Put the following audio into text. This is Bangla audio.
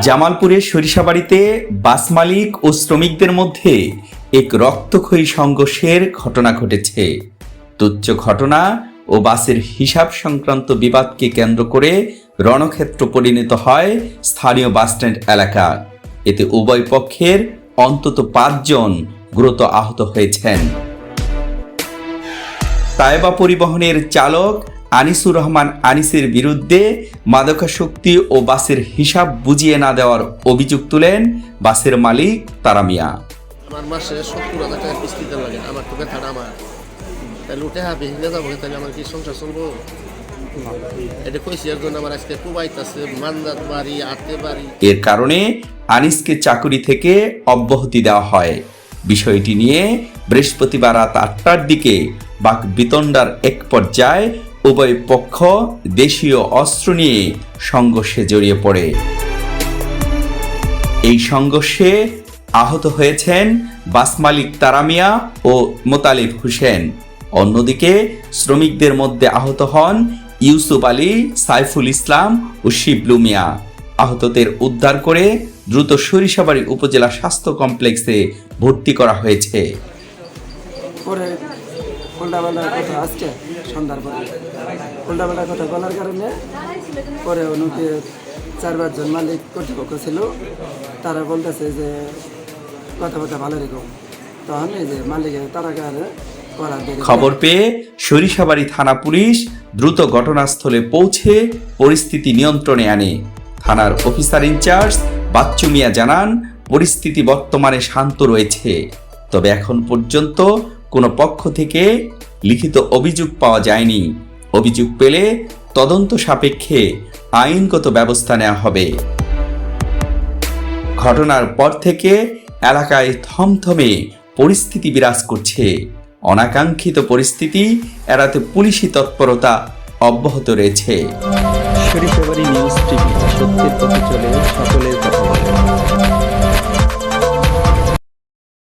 জামালপুরের সরিষাবাড়িতে বাস মালিক ও শ্রমিকদের মধ্যে এক রক্তক্ষয়ী সংঘর্ষের ঘটনা ঘটেছে। তুচ্ছ ঘটনা ও বাসের হিসাব সংক্রান্ত বিবাদকে কেন্দ্র করে রণক্ষেত্র পরিণত হয় স্থানীয় বাসস্ট্যান্ড এলাকা। এতে উভয় পক্ষের অন্তত 5 জন গুরুতর আহত হয়েছেন। তায়েবা পরিবহনের চালক আনিসুর রহমান আনিসের বিরুদ্ধে মাদকাসক্তি ও বাসের হিসাব বুঝিয়ে না দেওয়ার অভিযোগ তুলেন বাসের মালিক তারা মিয়া। আমার মাসে 70,000 টাকা কিস্তি দিতে লাগে, আমার তো ব্যথাটা আমার তাহলে উঠে হাবি হিলে যাবো, তাহলে আমার কি সংসার চলবো? এটা কইছি এর জন্য আমার আজকে কুবাইতেছে মানজাত বাড়ি আতে বাড়ি। এর কারণে আনিসকে চাকুরি থেকে অব্যাহতি দেওয়া হয়। বিষয়টি নিয়ে বৃহস্পতিবার রাত 8টার দিকে বাকবিতণ্ডার এক পর্যায়ে উভয় পক্ষ দেশীয় অস্ত্র নিয়ে সংঘর্ষে জড়িয়ে পড়ে। এই সংঘর্ষে আহত হয়েছেন বাস মালিক তারা মিয়া ও মোতালিব হোসেন। অন্যদিকে শ্রমিকদের মধ্যে আহত হন ইউসুফ আলী, সাইফুল ইসলাম ও শিবলু মিয়া। আহতদের উদ্ধার করে দ্রুত সরিষাবাড়ি উপজেলা স্বাস্থ্য কমপ্লেক্সে ভর্তি করা হয়েছে। উল্টাপাল্টা কথা আজকে সন্ধ্যার পরে উল্টাপাল্টা কথা বলার কারণে পরে ওনাকে 4-5 জন মালিক কর্তৃপক্ষ ছিল, তারা বলতেছে যে কথাবার্তা ভালো রকম, তখন এই যে মালিকের তারা খবর পেয়ে সরিষাবাড়ি থানা পুলিশ দ্রুত ঘটনাস্থলে পৌঁছে পরিস্থিতি নিয়ন্ত্রণে আনে। থানার অফিসার ইনচার্জ বাচ্চু মিয়া জানান, পরিস্থিতি বর্তমানে শান্ত রয়েছে, তবে এখন পর্যন্ত কোনো পক্ষ থেকে লিখিত অভিযোগ পাওয়া যায়নি। অভিযোগ পেলে তদন্ত সাপেক্ষে আইনগত ব্যবস্থা নেওয়া হবে। ঘটনার পর থেকে এলাকায় থমথমে পরিস্থিতি বিরাজ করছে। অনাকাঙ্ক্ষিত পরিস্থিতি এড়াতে পুলিশি তৎপরতা অব্যাহত রয়েছে। সরিষাবাড়ি নিউজ টিভি, সত্যের পথে চলে সকলের কথা বলে।